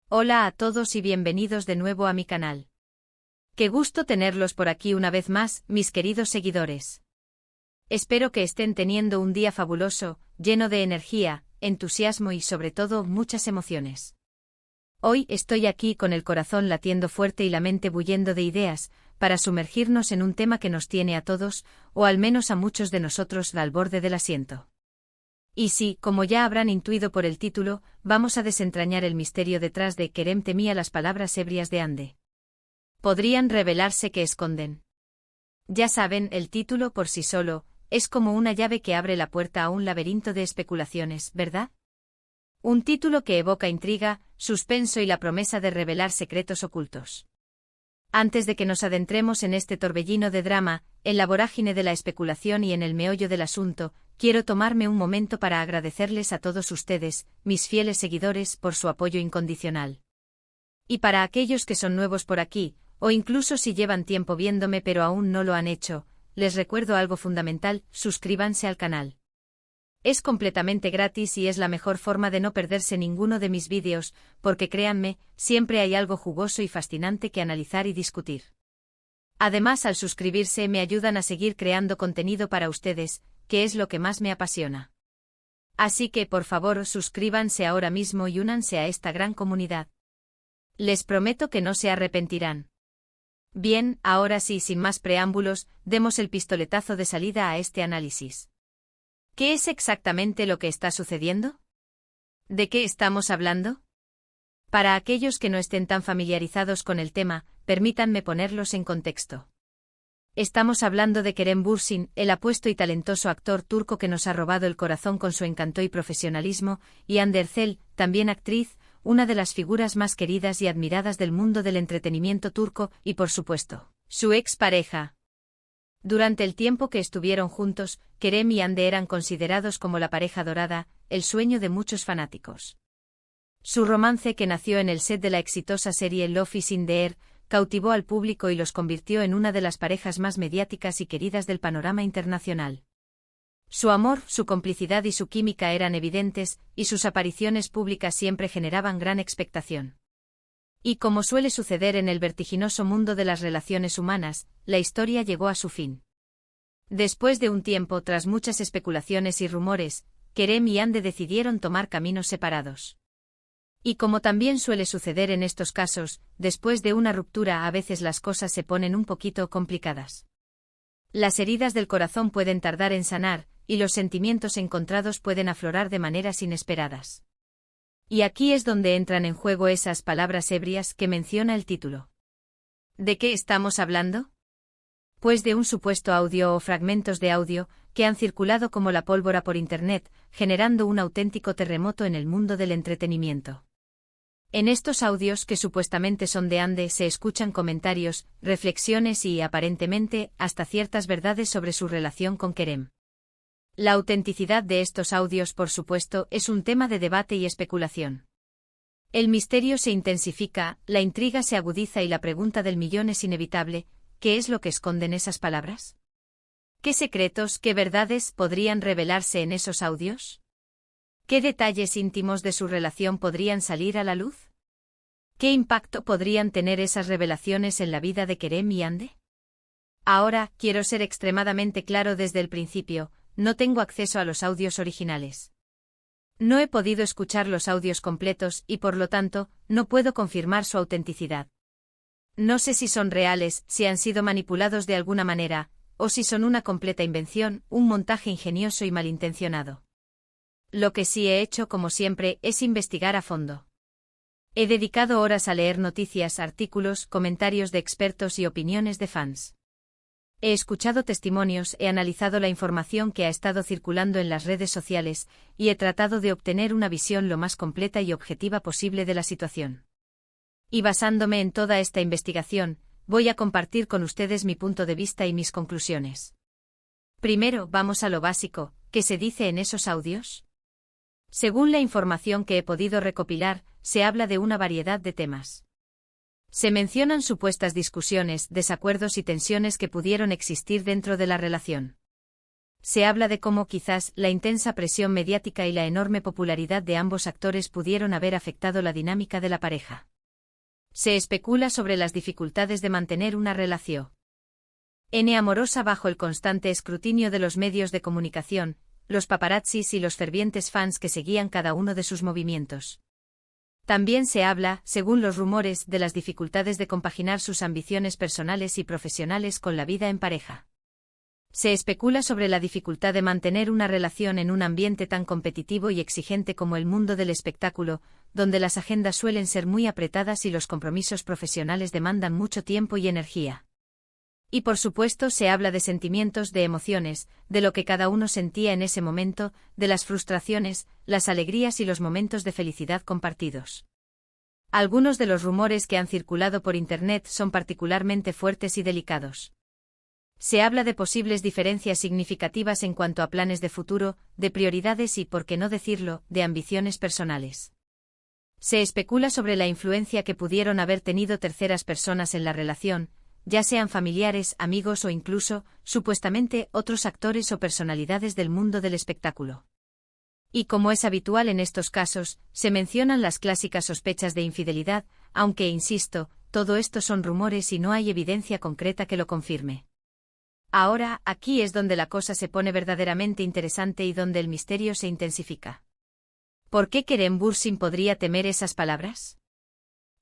Hola a todos y bienvenidos de nuevo a mi canal. Qué gusto tenerlos por aquí una vez más, mis queridos seguidores. Espero que estén teniendo un día fabuloso, lleno de energía, entusiasmo y sobre todo muchas emociones. Hoy estoy aquí con el corazón latiendo fuerte y la mente bullendo de ideas, para sumergirnos en un tema que nos tiene a todos, o al menos a muchos de nosotros, al borde del asiento. Y sí, como ya habrán intuido por el título, vamos a desentrañar el misterio detrás de Kerem temía las palabras ebrias de Ande. ¿Podrían revelarse qué esconden? Ya saben, el título por sí solo, es como una llave que abre la puerta a un laberinto de especulaciones, ¿verdad? Un título que evoca intriga, suspenso y la promesa de revelar secretos ocultos. Antes de que nos adentremos en este torbellino de drama, en la vorágine de la especulación y en el meollo del asunto, quiero tomarme un momento para agradecerles a todos ustedes, mis fieles seguidores, por su apoyo incondicional. Y para aquellos que son nuevos por aquí, o incluso si llevan tiempo viéndome pero aún no lo han hecho, les recuerdo algo fundamental: suscríbanse al canal. Es completamente gratis y es la mejor forma de no perderse ninguno de mis vídeos, porque créanme, siempre hay algo jugoso y fascinante que analizar y discutir. Además, al suscribirse me ayudan a seguir creando contenido para ustedes, que es lo que más me apasiona. Así que por favor suscríbanse ahora mismo y únanse a esta gran comunidad. Les prometo que no se arrepentirán. Bien, ahora sí, sin más preámbulos, demos el pistoletazo de salida a este análisis. ¿Qué es exactamente lo que está sucediendo? ¿De qué estamos hablando? Para aquellos que no estén tan familiarizados con el tema, permítanme ponerlos en contexto. Estamos hablando de Kerem Bürsin, el apuesto y talentoso actor turco que nos ha robado el corazón con su encanto y profesionalismo, y Hande Erçel, también actriz, una de las figuras más queridas y admiradas del mundo del entretenimiento turco, y por supuesto, su expareja. Durante el tiempo que estuvieron juntos, Kerem y Hande eran considerados como la pareja dorada, el sueño de muchos fanáticos. Su romance, que nació en el set de la exitosa serie Love is in the Air, cautivó al público y los convirtió en una de las parejas más mediáticas y queridas del panorama internacional. Su amor, su complicidad y su química eran evidentes, y sus apariciones públicas siempre generaban gran expectación. Y como suele suceder en el vertiginoso mundo de las relaciones humanas, la historia llegó a su fin. Después de un tiempo, tras muchas especulaciones y rumores, Kerem y Hande decidieron tomar caminos separados. Y como también suele suceder en estos casos, después de una ruptura a veces las cosas se ponen un poquito complicadas. Las heridas del corazón pueden tardar en sanar, y los sentimientos encontrados pueden aflorar de maneras inesperadas. Y aquí es donde entran en juego esas palabras ebrias que menciona el título. ¿De qué estamos hablando? Pues de un supuesto audio o fragmentos de audio que han circulado como la pólvora por Internet, generando un auténtico terremoto en el mundo del entretenimiento. En estos audios, que supuestamente son de Hande, se escuchan comentarios, reflexiones y, aparentemente, hasta ciertas verdades sobre su relación con Kerem. La autenticidad de estos audios, por supuesto, es un tema de debate y especulación. El misterio se intensifica, la intriga se agudiza y la pregunta del millón es inevitable: ¿qué es lo que esconden esas palabras? ¿Qué secretos, qué verdades podrían revelarse en esos audios? ¿Qué detalles íntimos de su relación podrían salir a la luz? ¿Qué impacto podrían tener esas revelaciones en la vida de Kerem y Hande? Ahora, quiero ser extremadamente claro desde el principio: no tengo acceso a los audios originales. No he podido escuchar los audios completos y por lo tanto, no puedo confirmar su autenticidad. No sé si son reales, si han sido manipulados de alguna manera, o si son una completa invención, un montaje ingenioso y malintencionado. Lo que sí he hecho, como siempre, es investigar a fondo. He dedicado horas a leer noticias, artículos, comentarios de expertos y opiniones de fans. He escuchado testimonios, he analizado la información que ha estado circulando en las redes sociales, y he tratado de obtener una visión lo más completa y objetiva posible de la situación. Y basándome en toda esta investigación, voy a compartir con ustedes mi punto de vista y mis conclusiones. Primero, vamos a lo básico: ¿qué se dice en esos audios? Según la información que he podido recopilar, se habla de una variedad de temas. Se mencionan supuestas discusiones, desacuerdos y tensiones que pudieron existir dentro de la relación. se habla de cómo quizás la intensa presión mediática y la enorme popularidad de ambos actores pudieron haber afectado la dinámica de la pareja. Se especula sobre las dificultades de mantener una relación amorosa bajo el constante escrutinio de los medios de comunicación, los paparazzis y los fervientes fans que seguían cada uno de sus movimientos. También se habla, según los rumores, de las dificultades de compaginar sus ambiciones personales y profesionales con la vida en pareja. Se especula sobre la dificultad de mantener una relación en un ambiente tan competitivo y exigente como el mundo del espectáculo, donde las agendas suelen ser muy apretadas y los compromisos profesionales demandan mucho tiempo y energía. Y por supuesto se habla de sentimientos, de emociones, de lo que cada uno sentía en ese momento, de las frustraciones, las alegrías y los momentos de felicidad compartidos. Algunos de los rumores que han circulado por Internet son particularmente fuertes y delicados. Se habla de posibles diferencias significativas en cuanto a planes de futuro, de prioridades y, por qué no decirlo, de ambiciones personales. Se especula sobre la influencia que pudieron haber tenido terceras personas en la relación, ya sean familiares, amigos o incluso, supuestamente, otros actores o personalidades del mundo del espectáculo. Y como es habitual en estos casos, se mencionan las clásicas sospechas de infidelidad, aunque, insisto, todo esto son rumores y no hay evidencia concreta que lo confirme. Ahora, aquí es donde la cosa se pone verdaderamente interesante y donde el misterio se intensifica. ¿Por qué Kerem Bürsin podría temer esas palabras?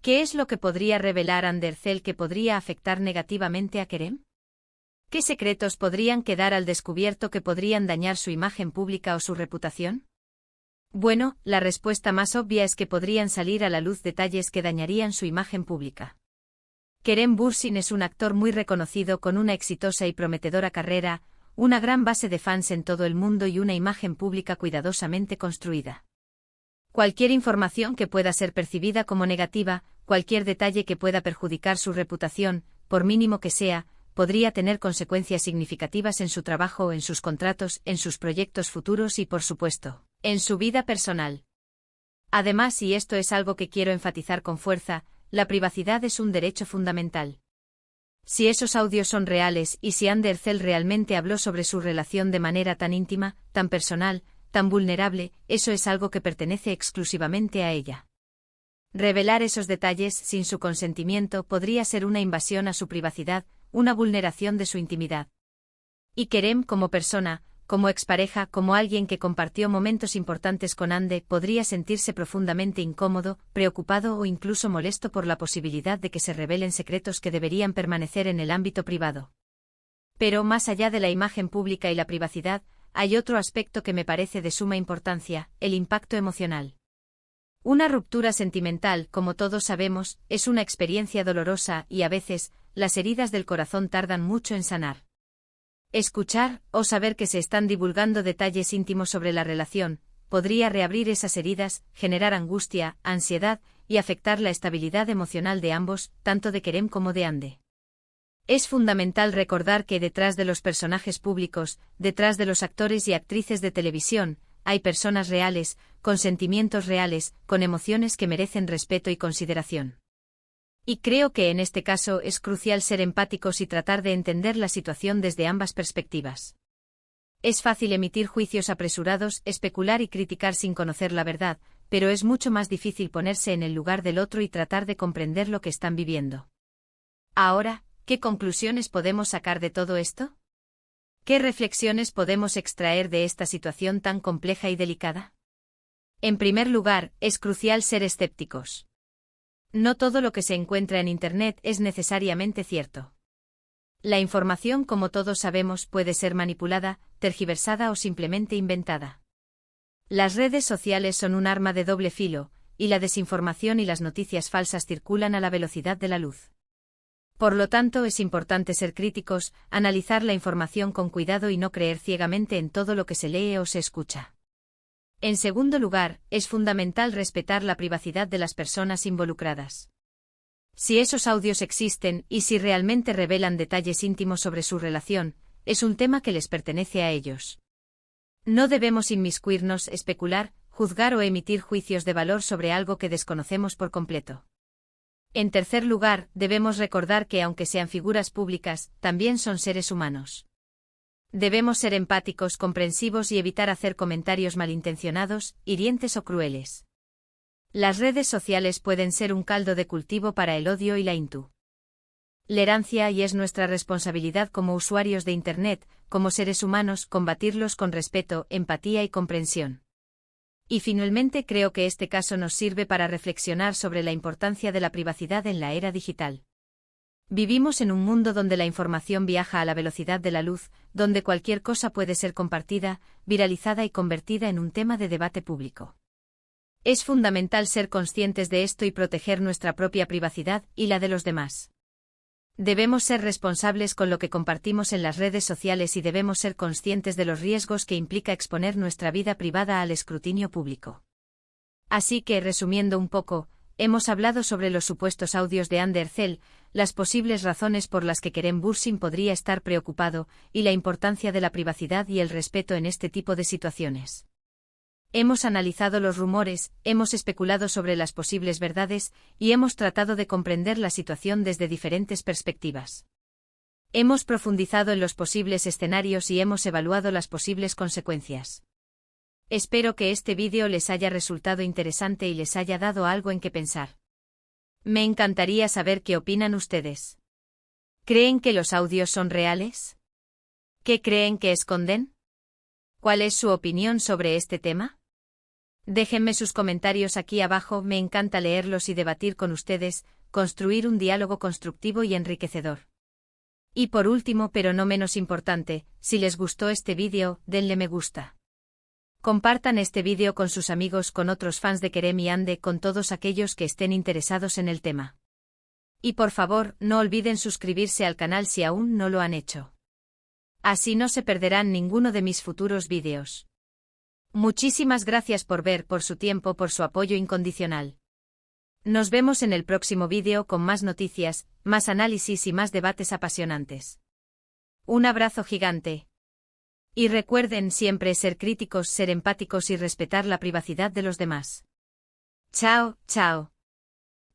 ¿Qué es lo que podría revelar Andercel que podría afectar negativamente a Kerem? ¿Qué secretos podrían quedar al descubierto que podrían dañar su imagen pública o su reputación? Bueno, la respuesta más obvia es que podrían salir a la luz detalles que dañarían su imagen pública. Kerem Bürsin es un actor muy reconocido con una exitosa y prometedora carrera, una gran base de fans en todo el mundo y una imagen pública cuidadosamente construida. Cualquier información que pueda ser percibida como negativa, cualquier detalle que pueda perjudicar su reputación, por mínimo que sea, podría tener consecuencias significativas en su trabajo, en sus contratos, en sus proyectos futuros y, por supuesto, en su vida personal. Además, y esto es algo que quiero enfatizar con fuerza, la privacidad es un derecho fundamental. Si esos audios son reales y si Andercel realmente habló sobre su relación de manera tan íntima, tan personal, tan vulnerable, eso es algo que pertenece exclusivamente a ella. Revelar esos detalles sin su consentimiento podría ser una invasión a su privacidad, una vulneración de su intimidad. Y Kerem, como persona, como expareja, como alguien que compartió momentos importantes con Ande, podría sentirse profundamente incómodo, preocupado o incluso molesto por la posibilidad de que se revelen secretos que deberían permanecer en el ámbito privado. Pero más allá de la imagen pública y la privacidad, hay otro aspecto que me parece de suma importancia, el impacto emocional. Una ruptura sentimental, como todos sabemos, es una experiencia dolorosa y a veces, las heridas del corazón tardan mucho en sanar. Escuchar, o saber que se están divulgando detalles íntimos sobre la relación, podría reabrir esas heridas, generar angustia, ansiedad, y afectar la estabilidad emocional de ambos, tanto de Kerem como de Ande. Es fundamental recordar que detrás de los personajes públicos, detrás de los actores y actrices de televisión, hay personas reales, con sentimientos reales, con emociones que merecen respeto y consideración. Y creo que en este caso es crucial ser empáticos y tratar de entender la situación desde ambas perspectivas. Es fácil emitir juicios apresurados, especular y criticar sin conocer la verdad, pero es mucho más difícil ponerse en el lugar del otro y tratar de comprender lo que están viviendo. Ahora, ¿qué conclusiones podemos sacar de todo esto? ¿Qué reflexiones podemos extraer de esta situación tan compleja y delicada? En primer lugar, es crucial ser escépticos. No todo lo que se encuentra en Internet es necesariamente cierto. La información, como todos sabemos, puede ser manipulada, tergiversada o simplemente inventada. Las redes sociales son un arma de doble filo, y la desinformación y las noticias falsas circulan a la velocidad de la luz. Por lo tanto, es importante ser críticos, analizar la información con cuidado y no creer ciegamente en todo lo que se lee o se escucha. En segundo lugar, es fundamental respetar la privacidad de las personas involucradas. Si esos audios existen y si realmente revelan detalles íntimos sobre su relación, es un tema que les pertenece a ellos. No debemos inmiscuirnos, especular, juzgar o emitir juicios de valor sobre algo que desconocemos por completo. En tercer lugar, debemos recordar que aunque sean figuras públicas, también son seres humanos. Debemos ser empáticos, comprensivos y evitar hacer comentarios malintencionados, hirientes o crueles. Las redes sociales pueden ser un caldo de cultivo para el odio y la intolerancia y es nuestra responsabilidad como usuarios de Internet, como seres humanos, combatirlos con respeto, empatía y comprensión. Y finalmente creo que este caso nos sirve para reflexionar sobre la importancia de la privacidad en la era digital. Vivimos en un mundo donde la información viaja a la velocidad de la luz, donde cualquier cosa puede ser compartida, viralizada y convertida en un tema de debate público. Es fundamental ser conscientes de esto y proteger nuestra propia privacidad y la de los demás. Debemos ser responsables con lo que compartimos en las redes sociales y debemos ser conscientes de los riesgos que implica exponer nuestra vida privada al escrutinio público. Así que, resumiendo un poco, hemos hablado sobre los supuestos audios de Ander Zell, las posibles razones por las que Kerem Bürsin podría estar preocupado, y la importancia de la privacidad y el respeto en este tipo de situaciones. Hemos analizado los rumores, hemos especulado sobre las posibles verdades, y hemos tratado de comprender la situación desde diferentes perspectivas. Hemos profundizado en los posibles escenarios y hemos evaluado las posibles consecuencias. Espero que este vídeo les haya resultado interesante y les haya dado algo en que pensar. Me encantaría saber qué opinan ustedes. ¿Creen que los audios son reales? ¿Qué creen que esconden? ¿Cuál es su opinión sobre este tema? Déjenme sus comentarios aquí abajo, me encanta leerlos y debatir con ustedes, construir un diálogo constructivo y enriquecedor. Y por último, pero no menos importante, si les gustó este vídeo, denle me gusta. Compartan este vídeo con sus amigos, con otros fans de Kerem y Ande, con todos aquellos que estén interesados en el tema. Y por favor, no olviden suscribirse al canal si aún no lo han hecho. Así no se perderán ninguno de mis futuros vídeos. Muchísimas gracias por ver, por su tiempo, por su apoyo incondicional. Nos vemos en el próximo vídeo con más noticias, más análisis y más debates apasionantes. Un abrazo gigante. Y recuerden siempre ser críticos, ser empáticos y respetar la privacidad de los demás. Chao, chao.